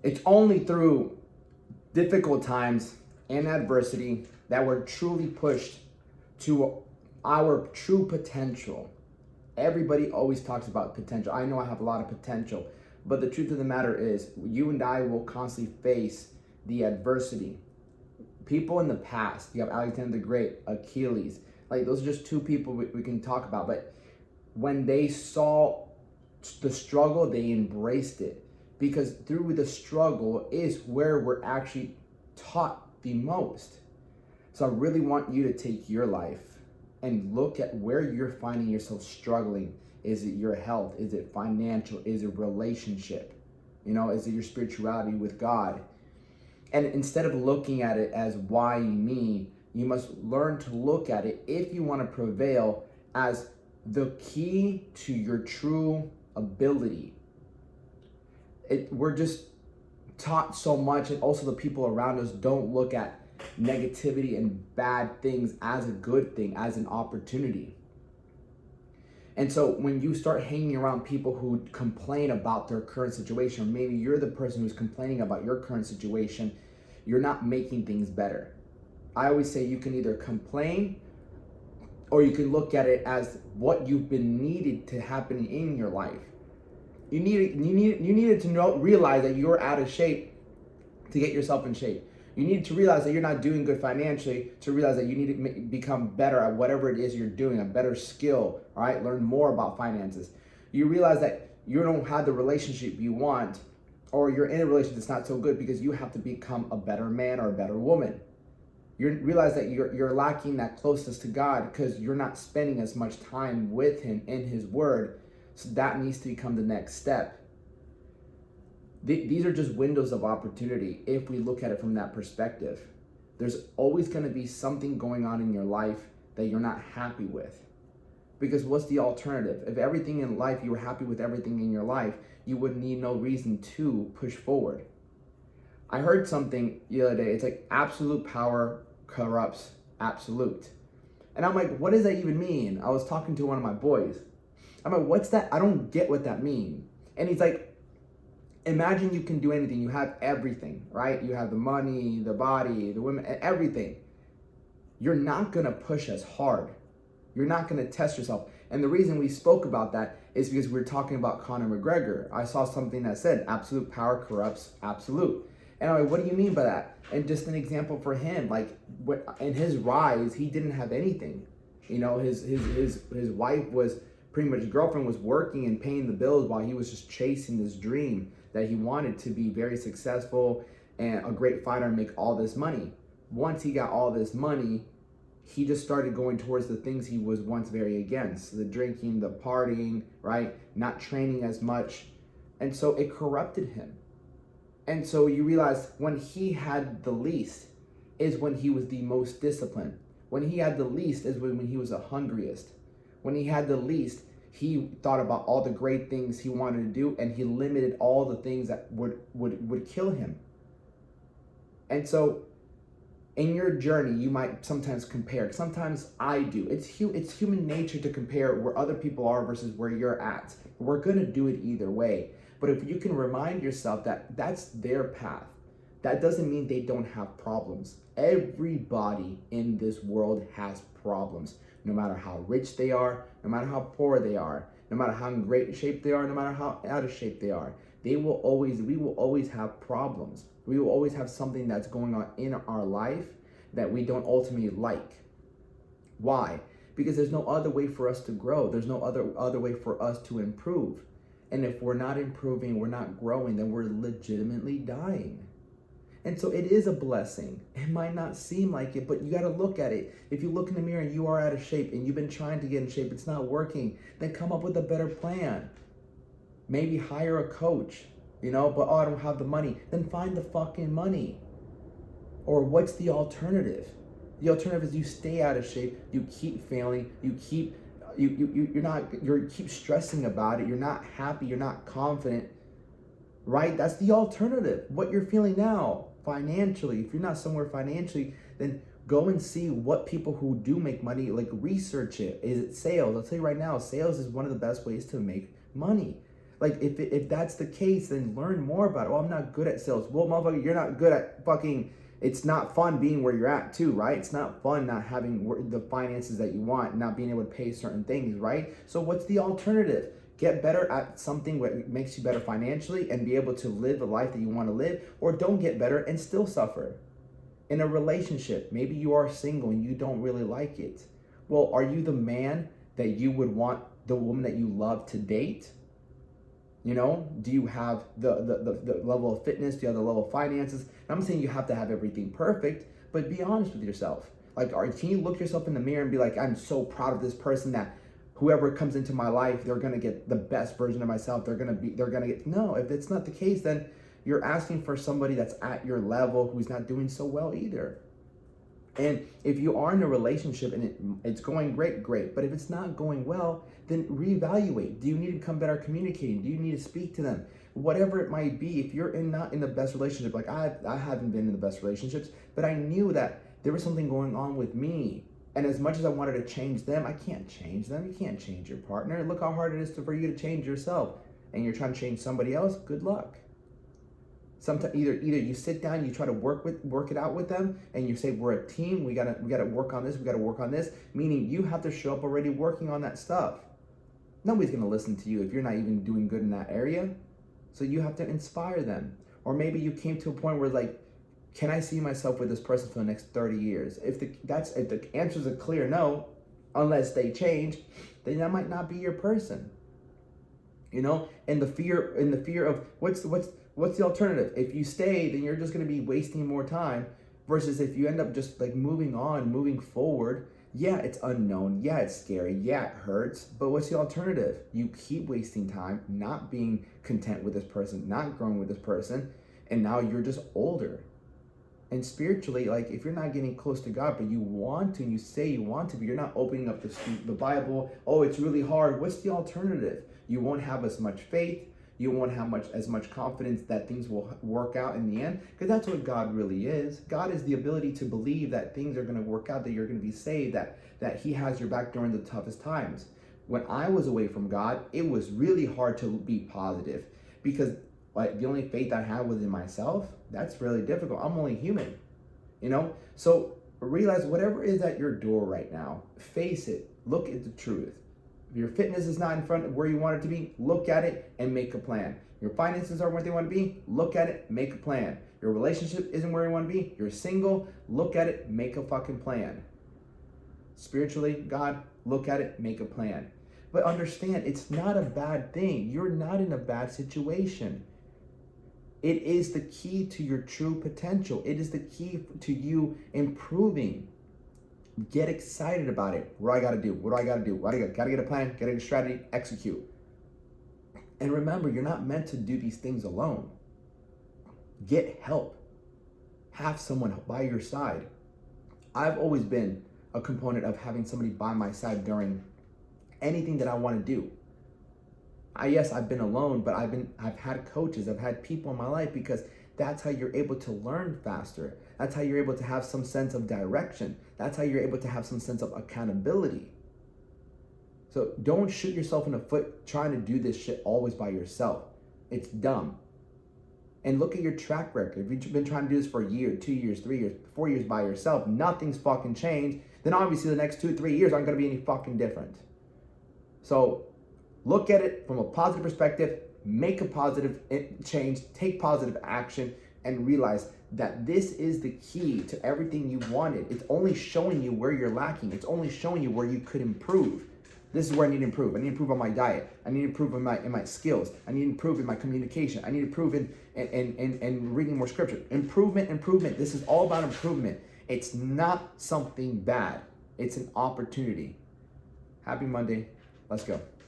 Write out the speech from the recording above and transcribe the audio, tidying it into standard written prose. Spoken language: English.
It's only through difficult times and adversity that we're truly pushed to our true potential. Everybody always talks about potential. I know I have a lot of potential, but the truth of the matter is, you and I will constantly face the adversity. People in the past, you have Alexander the Great, Achilles, like those are just two people we can talk about. But when they saw the struggle, they embraced it, because through the struggle is where we're actually taught the most. So I really want you to take your life and look at where you're finding yourself struggling. Is it your health? Is it financial? Is it relationship? Is it your spirituality with God? And instead of looking at it as why me, you must learn to look at it, if you want to prevail, as the key to your true ability. We're just taught so much, and also the people around us don't look at negativity and bad things as a good thing, as an opportunity. And so when you start hanging around people who complain about their current situation, or maybe you're the person who's complaining about your current situation, you're not making things better. I always say you can either complain, or you can look at it as what you've been needed to happen in your life. You needed to realize that you're out of shape to get yourself in shape. You need to realize that you're not doing good financially to realize that you need to become better at whatever it is you're doing, a better skill, all right? Learn more about finances. You realize that you don't have the relationship you want, or you're in a relationship that's not so good because you have to become a better man or a better woman. You realize that you're lacking that closeness to God because you're not spending as much time with Him in His Word. So that needs to become the next step. These are just windows of opportunity if we look at it from that perspective. There's always going to be something going on in your life that you're not happy with. Because what's the alternative? If everything in life, you were happy with everything in your life, you would need no reason to push forward. I heard something the other day. It's like absolute power corrupts absolute. And I'm like, what does that even mean? I was talking to one of my boys. I'm like, what's that? I don't get what that means. And he's like, imagine you can do anything. You have everything, right? You have the money, the body, the women, everything. You're not going to push as hard. You're not going to test yourself. And the reason we spoke about that is because we're talking about Conor McGregor. I saw something that said absolute power corrupts absolute. And I'm like, what do you mean by that? And just an example for him, like in his rise, he didn't have anything. His wife was pretty much, girlfriend was working and paying the bills while he was just chasing this dream that he wanted to be very successful and a great fighter and make all this money. Once he got all this money, he just started going towards the things he was once very against. The drinking, the partying, right? Not training as much. And so it corrupted him. And so you realize when he had the least is when he was the most disciplined. When he had the least is when he was the hungriest. When he had the least, he thought about all the great things he wanted to do, and he limited all the things that would kill him. And so in your journey, you might sometimes compare. Sometimes I do. It's human nature to compare where other people are versus where you're at. We're going to do it either way. But if you can remind yourself that that's their path, that doesn't mean they don't have problems. Everybody in this world has problems. No matter how rich they are, no matter how poor they are, no matter how in great shape they are, no matter how out of shape they are, we will always have problems. We will always have something that's going on in our life that we don't ultimately like. Why? Because there's no other way for us to grow. There's no other way for us to improve. And if we're not improving, we're not growing, then we're legitimately dying. And so it is a blessing. It might not seem like it, but you got to look at it. If you look in the mirror and you are out of shape and you've been trying to get in shape, it's not working, then come up with a better plan. Maybe hire a coach, but I don't have the money. Then find the fucking money. Or what's the alternative? The alternative is you stay out of shape, you keep failing, you keep stressing about it, you're not happy, you're not confident, right? That's the alternative. What you're feeling now, financially, if you're not somewhere financially, then go and see what people who do make money, like research it. Is it sales? I'll tell you right now, sales is one of the best ways to make money. Like, if that's the case, then learn more about it. Well, I'm not good at sales. Well, motherfucker, you're not good at fucking, it's not fun being where you're at too, right? It's not fun not having the finances that you want, not being able to pay certain things, right? So what's the alternative? Get better at something that makes you better financially and be able to live the life that you want to live, or don't get better and still suffer. In a relationship, maybe you are single and you don't really like it. Well, are you the man that you would want the woman that you love to date? You know, do you have the level of fitness? Do you have the level of finances? And I'm saying you have to have everything perfect, but be honest with yourself. Like, can you look yourself in the mirror and be like, I'm so proud of this person that whoever comes into my life, they're gonna get the best version of myself. They're gonna get, no, if it's not the case, then you're asking for somebody that's at your level who's not doing so well either. And if you are in a relationship and it's going great. But if it's not going well, then reevaluate. Do you need to become better communicating? Do you need to speak to them? Whatever it might be, if you're not in the best relationship, like I haven't been in the best relationships, but I knew that there was something going on with me. And as much as I wanted to change them, I can't change them. You can't change your partner. Look how hard it is for you to change yourself. And you're trying to change somebody else, good luck. Sometimes either you sit down, you try to work it out with them, and you say, we're a team, we gotta work on this, meaning you have to show up already working on that stuff. Nobody's gonna listen to you if you're not even doing good in that area. So you have to inspire them. Or maybe you came to a point where, like, can I see myself with this person for the next 30 years? If the answer is a clear no, unless they change, then that might not be your person. You know, and the fear of what's the alternative? If you stay, then you're just going to be wasting more time, versus if you end up just like moving forward. Yeah, it's unknown. Yeah, it's scary. Yeah, it hurts. But what's the alternative? You keep wasting time, not being content with this person, not growing with this person, and now you're just older. And spiritually, like, if you're not getting close to God, but you want to, and you say you want to, but you're not opening up the Bible, oh, it's really hard. What's the alternative? You won't have as much faith. You won't have as much confidence that things will work out in the end, because that's what God really is. God is the ability to believe that things are going to work out, that you're going to be saved, that He has your back during the toughest times. When I was away from God, it was really hard to be positive, because like the only faith I had was in myself. That's really difficult. I'm only human, you know? So realize whatever is at your door right now, face it, look at the truth. If your fitness is not in front of where you want it to be, look at it and make a plan. Your finances aren't where they want to be, look at it, make a plan. Your relationship isn't where you want to be, you're single, look at it, make a fucking plan. Spiritually, God, look at it, make a plan. But understand, it's not a bad thing. You're not in a bad situation. It is the key to your true potential. It is the key to you improving. Get excited about it. What do I got to do? What do I got to do? Gotta get a plan, gotta get a strategy, execute. And remember, you're not meant to do these things alone. Get help. Have someone by your side. I've always been a component of having somebody by my side during anything that I want to do. Yes, I've been alone, but I've had coaches, I've had people in my life, because that's how you're able to learn faster. That's how you're able to have some sense of direction. That's how you're able to have some sense of accountability. So don't shoot yourself in the foot trying to do this shit always by yourself. It's dumb. And look at your track record. If you've been trying to do this for a year, 2 years, 3 years, 4 years by yourself, nothing's fucking changed, then obviously the next 2-3 years aren't gonna be any fucking different. So look at it from a positive perspective, make a positive change, take positive action, and realize that this is the key to everything you wanted. It's only showing you where you're lacking. It's only showing you where you could improve. This is where I need to improve. I need to improve on my diet. I need to improve in my skills. I need to improve in my communication. I need to improve in reading more scripture. Improvement. This is all about improvement. It's not something bad. It's an opportunity. Happy Monday. Let's go.